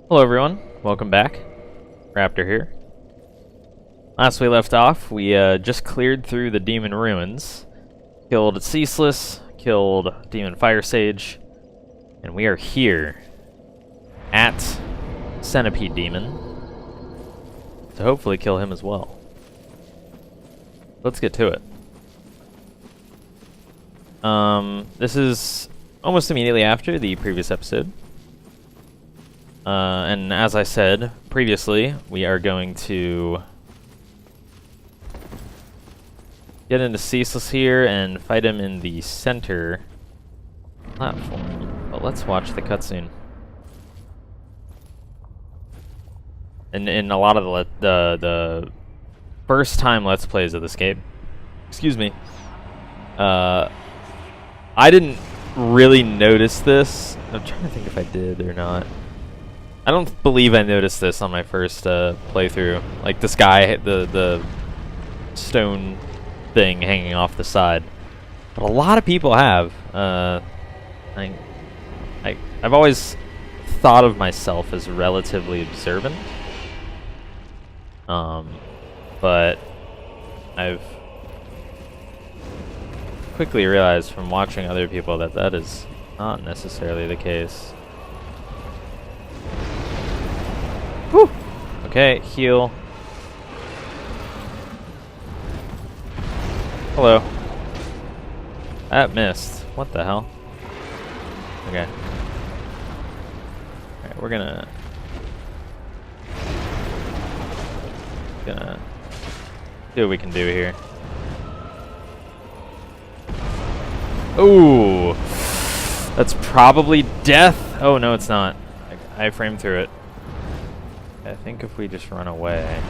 Hello everyone, welcome back. Raptor here. Last we left off, we just cleared through the Demon Ruins, killed Ceaseless, killed Demon Fire Sage, and we are here at Centipede Demon to hopefully kill him as well. Let's get to it. This is almost immediately after the previous episode. And as I said previously, we are going to get into Ceaseless here and fight him in the center platform. But let's watch the cutscene. In a lot of the first time Let's Plays of this game, excuse me, I didn't really notice this. I'm trying to think if I did or not. I don't believe I noticed this on my first playthrough. Like this guy, the stone thing hanging off the side. But a lot of people have. I've always thought of myself as relatively observant. But I've quickly realized from watching other people that that is not necessarily the case. Whew. Okay, heal. Hello. That missed. What the hell? Okay. Alright, we're gonna see what we can do here. Ooh! That's probably death! Oh no, it's not. I framed through it. I think if we just run away.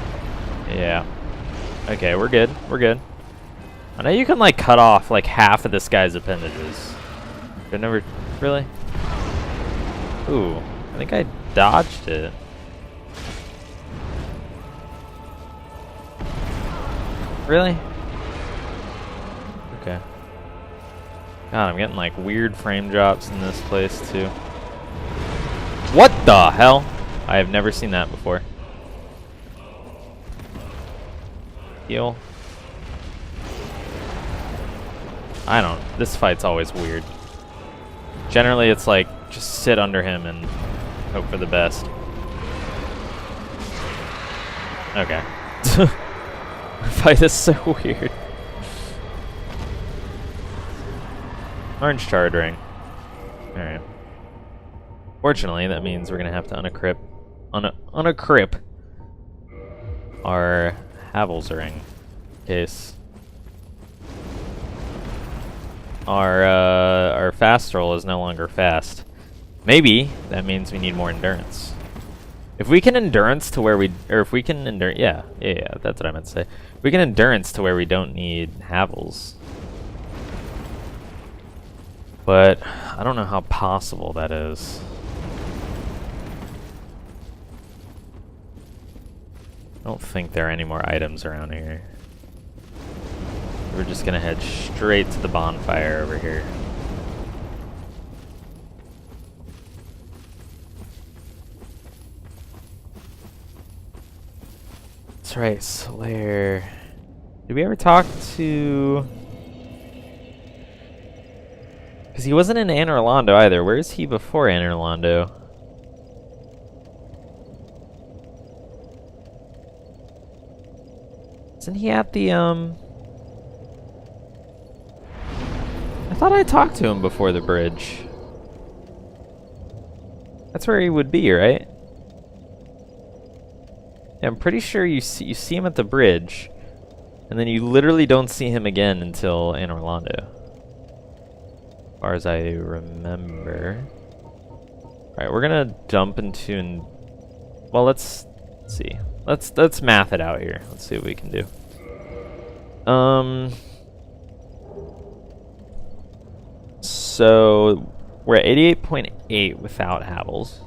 Yeah. Okay, we're good. We're good. I know you can like cut off like half of this guy's appendages. I never really. Ooh, I think I dodged it. Really? Okay. God, I'm getting like weird frame drops in this place too. What the hell? I have never seen that before. Heal. I don't. This fight's always weird. Generally, it's like just sit under him and hope for the best. Okay. The fight is so weird. Orange Shard Ring. Alright. Fortunately, that means we're gonna have to unequip our Havel's Ring. In case our fast roll is no longer fast. Maybe that means we need more endurance. If we can endurance to where if we can endure, yeah, that's what I meant to say. If we can endurance to where we don't need Havels. But I don't know how possible that is. I don't think there are any more items around here. We're just gonna head straight to the bonfire over here. That's right, Slayer. Did we ever talk to... Because he wasn't in Anor Londo either. Where is he before Anor Londo? Isn't he at the, I thought I talked to him before the bridge. That's where he would be, right? Yeah, I'm pretty sure you see him at the bridge, and then you literally don't see him again until Anor Londo. As far as I remember. Alright, we're gonna jump into... Well, let's see. Let's math it out here. Let's see what we can do. So we're at 88.8 without Havels.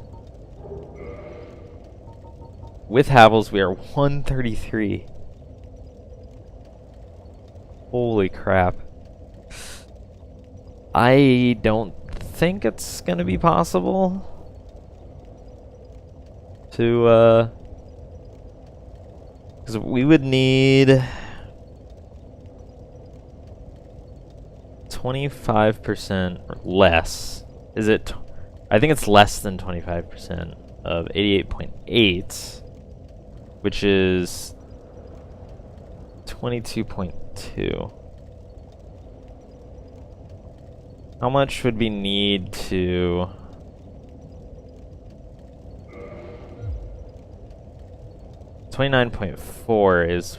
With Havels, we are 133. Holy crap. I don't think it's gonna be possible. to, because we would need 25% or less. Is it? I think it's less than 25% of 88.8, which is 22.2. How much would we need to... $29.4 is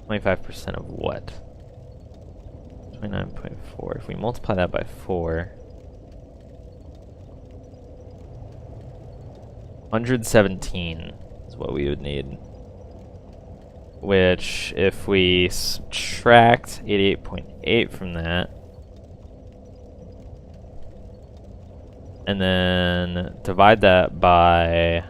25% of what? 29.4. If we multiply that by 4... 117 is what we would need. Which, if we subtract 88.8 from that, and then divide that by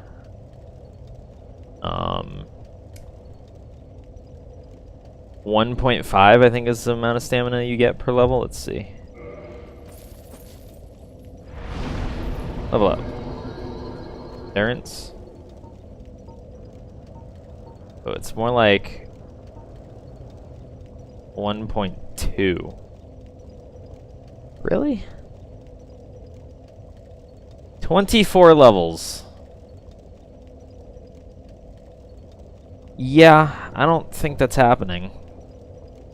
1.5, I think is the amount of stamina you get per level. Let's see. Level up. Endurance. Oh, it's more like 1.2. Really? 24 levels. Yeah, I don't think that's happening.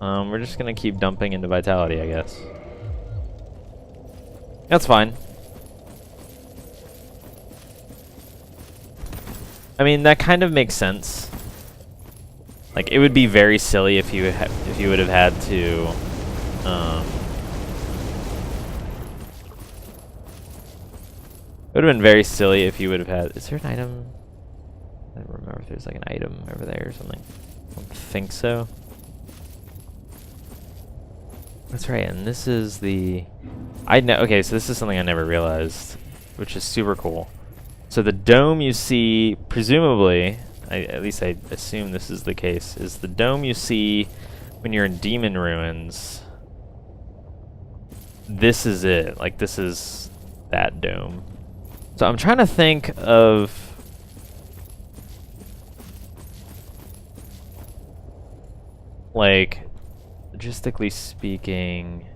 We're just gonna keep dumping into vitality, I guess. That's fine. I mean, that kind of makes sense. Like, it would be very silly if you would have had to, it would have been very silly if you would have had... Is there an item? I don't remember if there's like an item over there or something. I don't think so. That's right, and this is the... Okay, so this is something I never realized, which is super cool. So the dome you see, presumably, at least I assume this is the case, is the dome you see when you're in Demon Ruins. This is it. Like, this is that dome. So I'm trying to think of... like, logistically speaking...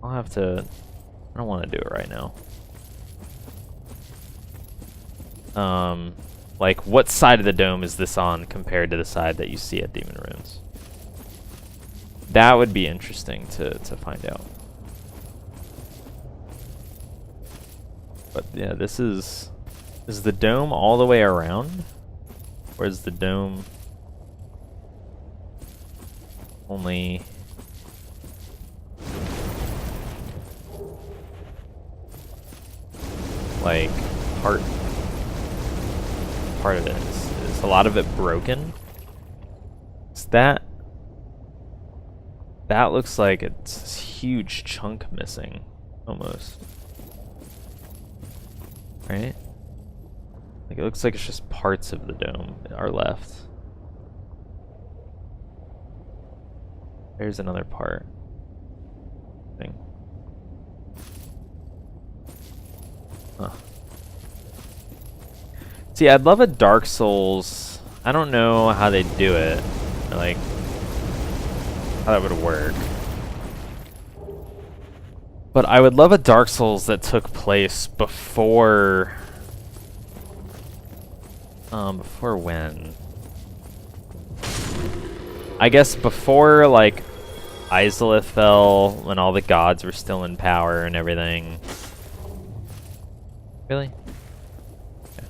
I'll have to... I don't want to do it right now. Like, what side of the dome is this on compared to the side that you see at Demon Ruins? That would be interesting to find out. But yeah, this is the dome all the way around? Or is the dome only... like, part of it? Is a lot of it broken? Is that looks like it's this huge chunk missing, almost. Right? Like, it looks like it's just parts of the dome are left. There's another part. Thing. Huh. See, I'd love a Dark Souls. I don't know how they do it, or like how that would work. But I would love a Dark Souls that took place before. Before when? I guess before, like, Izalith fell, when all the gods were still in power and everything. Really? Okay.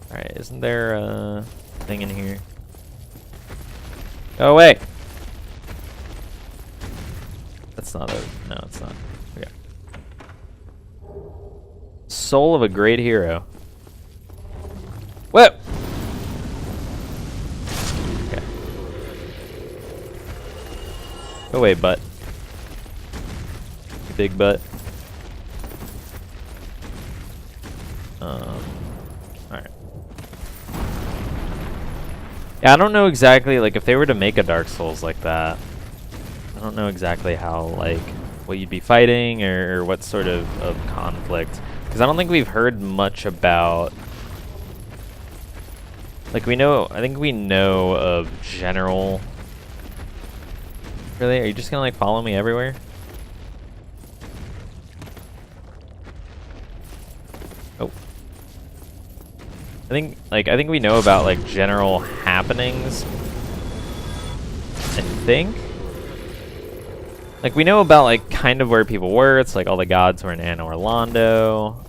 Alright, isn't there a thing in here? Go away! That's not a... No, it's not. Okay. Soul of a great hero. Whoa! Okay. Go away, butt. Big butt. Alright. Yeah, I don't know exactly, like, if they were to make a Dark Souls like that, I don't know exactly how, like, what you'd be fighting or what sort of conflict. Because Because I don't think we've heard much about... Like, we know... I think we know of general... Really? Are you just gonna, like, follow me everywhere? Oh. I think we know about, like, general happenings. I think. Like, we know about, like, kind of where people were. It's like all the gods were in Anno Orlando.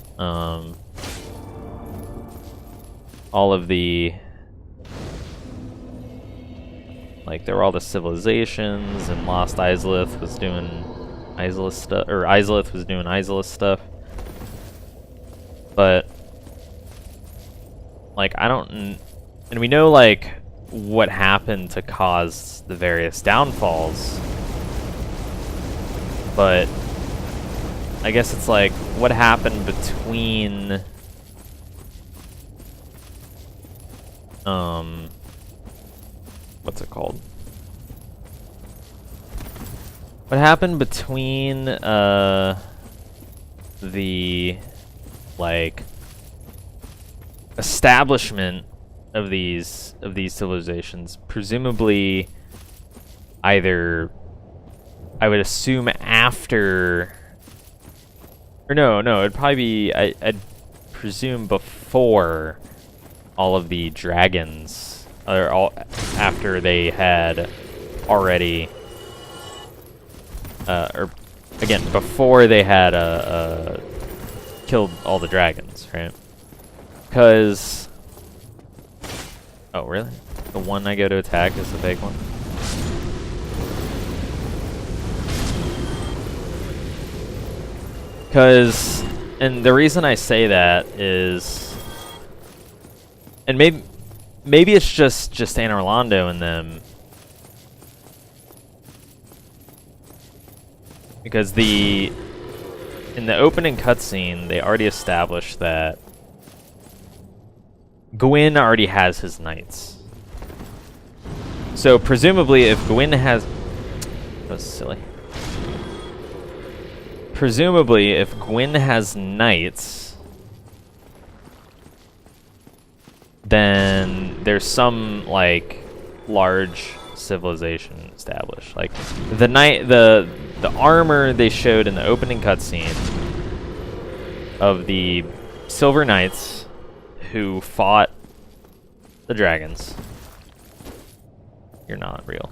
All of the... Like, there were all the civilizations, and Lost Izalith was doing Izalith stuff, or Izalith was doing Izalith stuff. But, like, I don't... And we know, like, what happened to cause the various downfalls. But I guess it's like, what happened between what's it called? What happened between the like establishment of these civilizations, presumably either I would assume after, or no, it'd probably be, I'd presume before all of the dragons, or all after they had already, or again, before they had killed all the dragons, right? Because, oh really? The one I go to attack is the fake one? Because, and the reason I say that is, and maybe it's just Anne Orlando and them, because in the opening cutscene they already established that Gwyn already has his knights. So presumably, if Gwyn has, that was silly. Presumably, if Gwyn has knights, then there's some, like, large civilization established. Like, the armor they showed in the opening cutscene of the Silver Knights who fought the dragons. You're not real.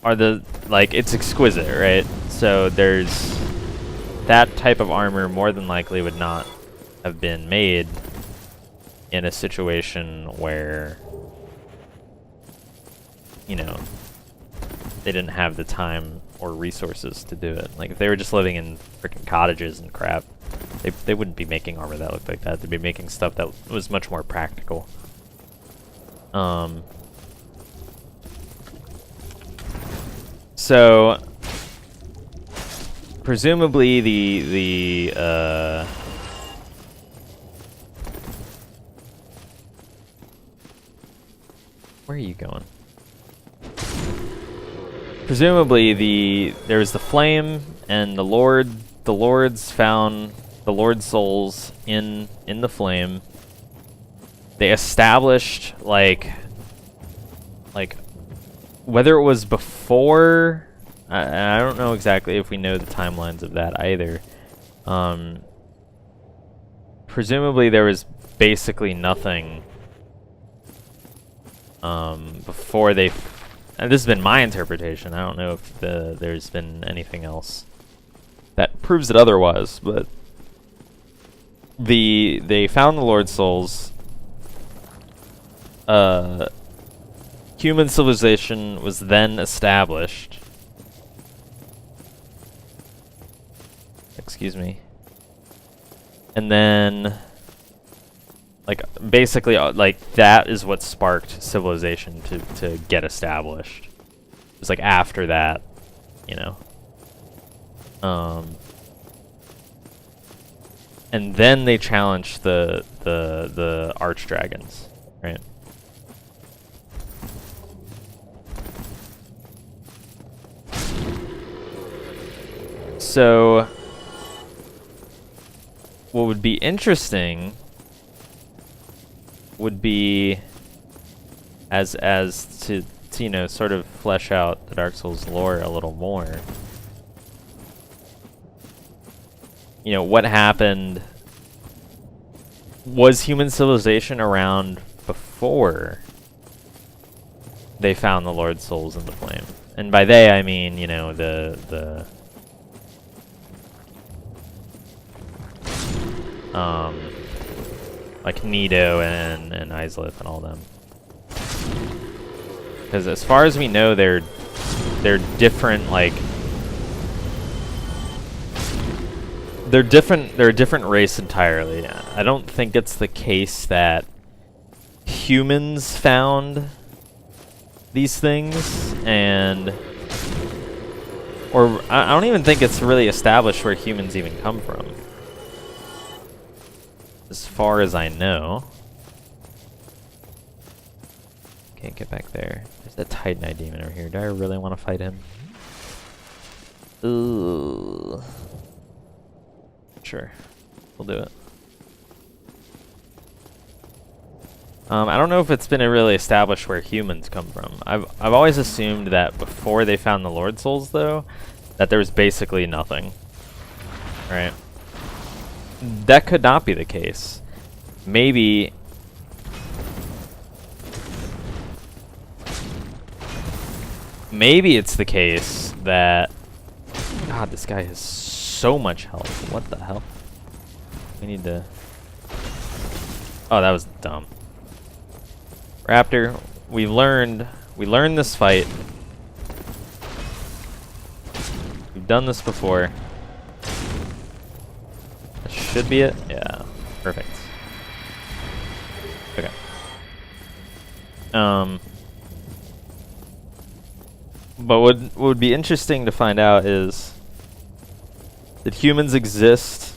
Are the, like, it's exquisite, right? So there's that type of armor more than likely would not have been made in a situation where, you know, they didn't have the time or resources to do it. Like, if they were just living in freaking cottages and crap, they wouldn't be making armor that looked like that. They'd be making stuff that was much more practical. So, presumably where are you going? Presumably there was the flame, and the lords found the Lord's souls in the flame. They established like whether it was before, I don't know exactly if we know the timelines of that either. Presumably there was basically nothing before they, and this has been my interpretation, I don't know if there's been anything else that proves it otherwise, but they found the Lord's souls. Human civilization was then established. Excuse me. And then, like, basically, like, that is what sparked civilization to get established. It was like after that, you know. And then they challenged the archdragons, right? So, what would be interesting would be as to you know, sort of flesh out the Dark Souls lore a little more. You know, what happened? Was human civilization around before they found the Lord Souls in the Flame? And by they, I mean, you know, like Nido and Izalith and all them. Because as far as we know, they're different, like they're a different race entirely. I don't think it's the case that humans found these things, or I don't even think it's really established where humans even come from, as far as I know. Can't get back there. There's that Titanite demon over here. Do I really want to fight him? Ooh. Sure. We'll do it. I don't know if it's been really established where humans come from. I've always assumed that before they found the Lord Souls, though, that there was basically nothing. Right? That could not be the case. Maybe it's the case that... God, this guy has so much health. What the hell? We need to... Oh, that was dumb. Raptor, we learned this fight. We've done this before. That should be it. Yeah, perfect. Okay. But what would be interesting to find out is, did humans exist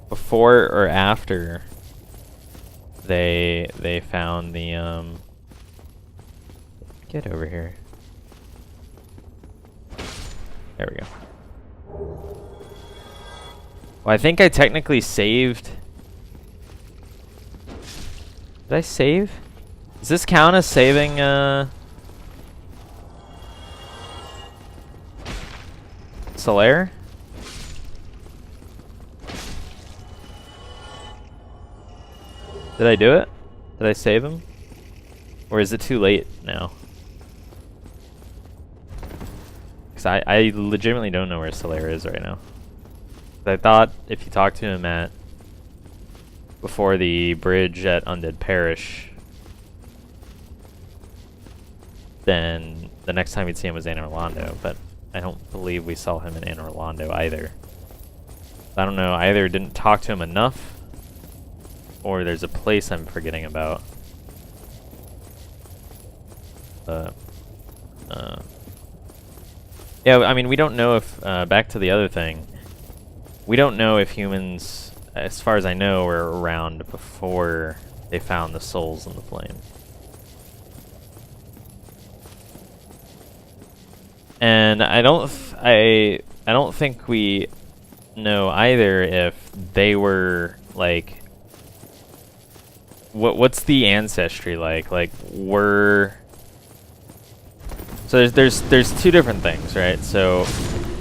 before or after they found the get over here. There we go. Well, I think I technically saved. Did I save? Does this count as saving Solaire? Did I do it? Did I save him? Or is it too late now? Because I legitimately don't know where Solaire is right now. I thought if you talk to him at before the bridge at Undead Parish, then the next time you'd see him was Anne Orlando, but I don't believe we saw him in Anne Orlando either. I don't know, I either didn't talk to him enough, or there's a place I'm forgetting about. Yeah, I mean, we don't know if, back to the other thing, we don't know if humans, as far as I know, were around before they found the souls in the flame. And I don't think we know either if they were like, what's the ancestry like? Like, so there's two different things, right? So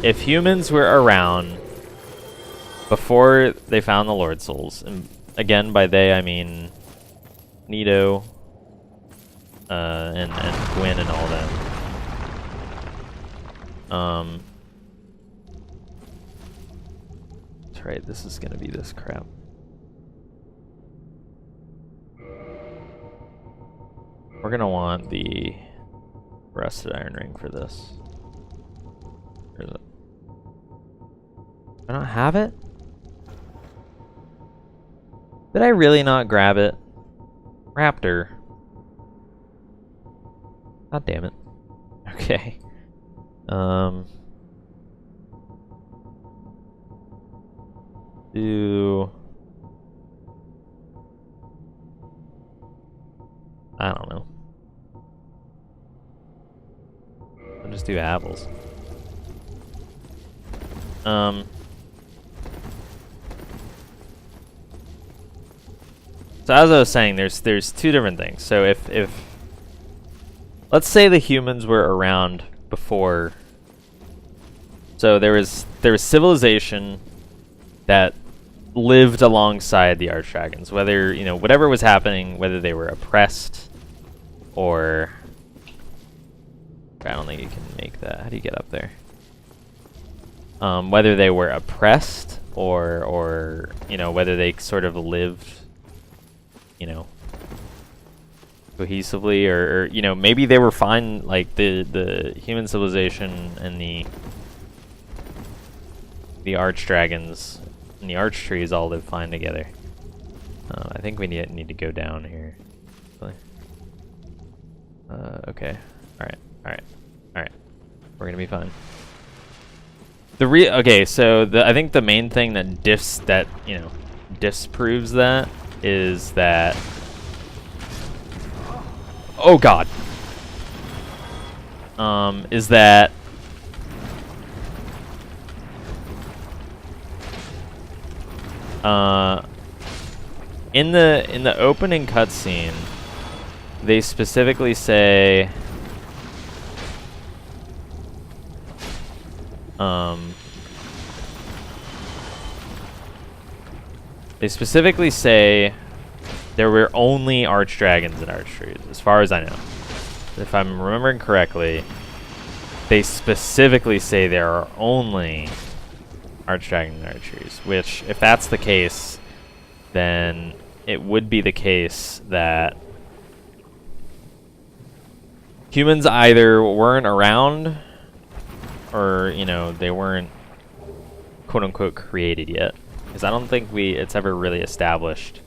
if humans were around before they found the Lord Souls, and again by they I mean Nido, and Gwyn and all that. That's right, this is gonna be this crap. We're gonna want the Rusted Iron Ring for this. Where is it? I don't have it? Did I really not grab it? Raptor. God damn it. Okay. I don't know. I'm just do apples. So as I was saying, there's two different things. So if let's say the humans were around before, so there was civilization that lived alongside the archdragons, whether, you know, whatever was happening, whether they were oppressed or I don't think you can make that. How do you get up there? Whether they were oppressed or you know, whether they sort of lived, you know, cohesively, or you know, maybe they were fine, like the human civilization and the archdragons and the archtrees all live fine together. I think we need to go down here. Okay. Alright. We're gonna be fine. Okay, so I think the main thing that disproves that is that, oh god, is that in the opening cutscene, they specifically say there were only archdragons and archtrees, as far as I know. If I'm remembering correctly, they specifically say there are only archdragons and archtrees, which, if that's the case, then it would be the case that humans either weren't around or, you know, they weren't quote-unquote created yet. Because I don't think it's ever really established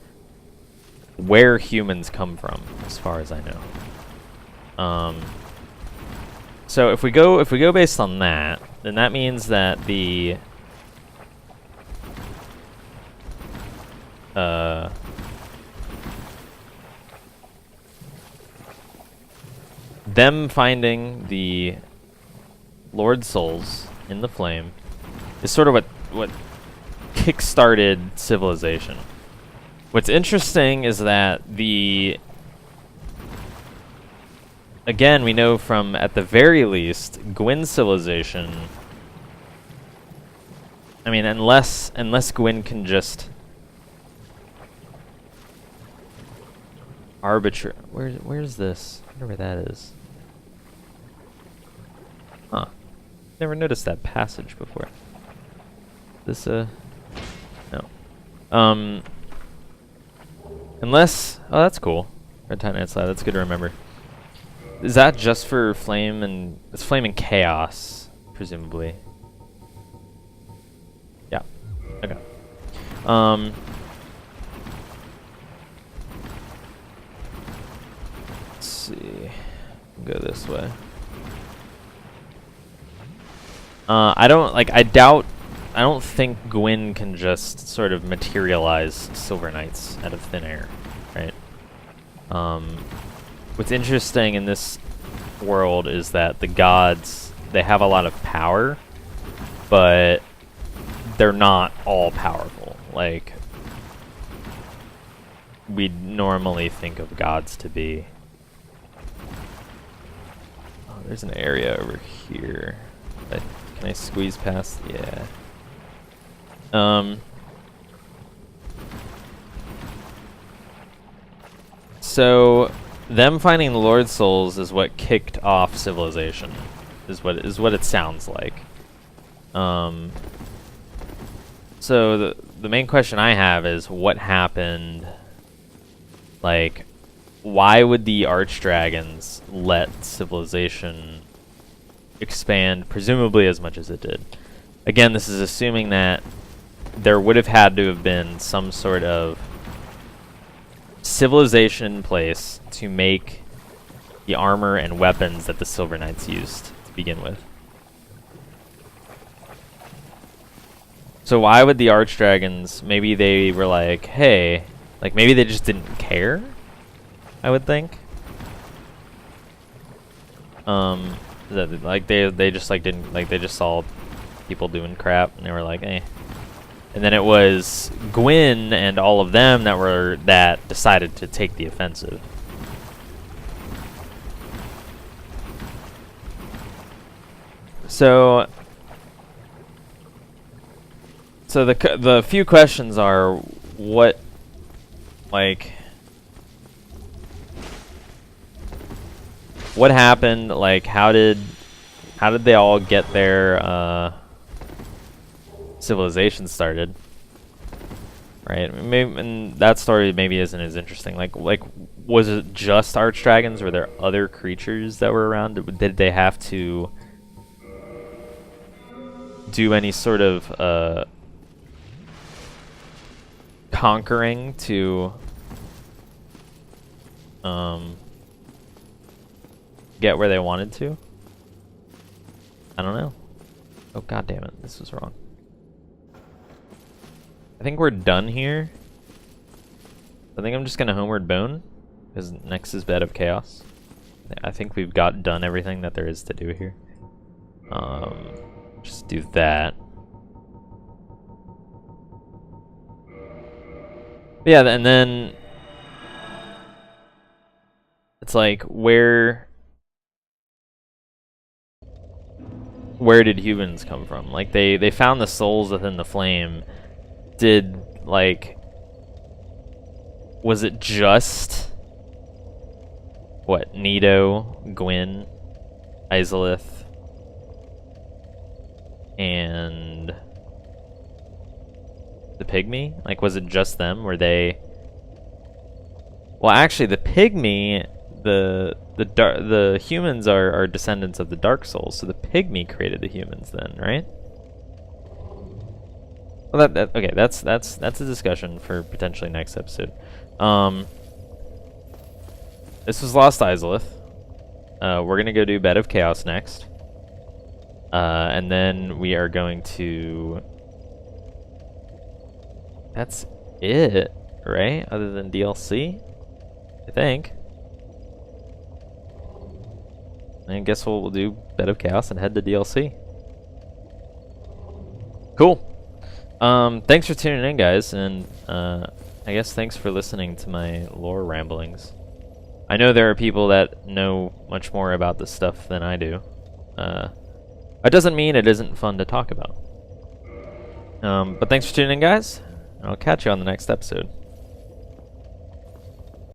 where humans come from, as far as I know. So if we go based on that, then that means that them finding the Lord Souls in the flame is sort of what kick-started civilization. What's interesting is that again, we know from, at the very least, Gwyn's civilization, I mean, unless Gwyn can just where's this? I wonder where that is. Huh. Never noticed that passage before. This, no. Unless, oh, that's cool. Red Titanite Slab, that's good to remember. Is that just for Flame and, it's Flame and Chaos, presumably. Yeah. Okay. Let's see. Go this way. I don't think Gwyn can just sort of materialize Silver Knights out of thin air, right? What's interesting in this world is that the gods, they have a lot of power, but they're not all powerful. Like, we normally think of gods to be. Oh, there's an area over here. Can I squeeze past? Yeah. So them finding the Lord Souls is what kicked off civilization, is what it sounds like. So the main question I have is, what happened? Like, why would the archdragons let civilization expand presumably as much as it did? Again, this is assuming that there would have had to have been some sort of civilization in place to make the armor and weapons that the Silver Knights used to begin with. So why would the archdragons, maybe they were like, hey, like maybe they just didn't care, I would think. That, like they just like didn't like they just saw people doing crap and they were like, eh. And then it was Gwyn and all of them that decided to take the offensive. So the few questions are what, like, what happened? Like, how did they all get their civilization started? Right? Maybe, and that story maybe isn't as interesting. Like was it just archdragons? Were there other creatures that were around? Did they have to do any sort of conquering to get where they wanted to? I don't know. Oh, god damn it, this was wrong. I think we're done here. I think I'm just gonna homeward bone, because next is Bed of Chaos. I think we've done everything that there is to do here. Just do that. But yeah, and then it's like, where did humans come from? Like, they found the souls within the flame. Did, like, was it just what, Nito, Gwyn, Izalith, and the pygmy? Like, was it just them? Were they? Well, actually, the pygmy, the humans are descendants of the Dark Souls, so the pygmy created the humans then, right? Well, okay. That's a discussion for potentially next episode. This was Lost Izalith. We're gonna go do Bed of Chaos next, and then we are going to. That's it, right? Other than DLC, I think. I guess we'll do Bed of Chaos and head to DLC. Cool. Thanks for tuning in, guys, and I guess thanks for listening to my lore ramblings. I know there are people that know much more about this stuff than I do. That doesn't mean it isn't fun to talk about. But thanks for tuning in, guys. I'll catch you on the next episode.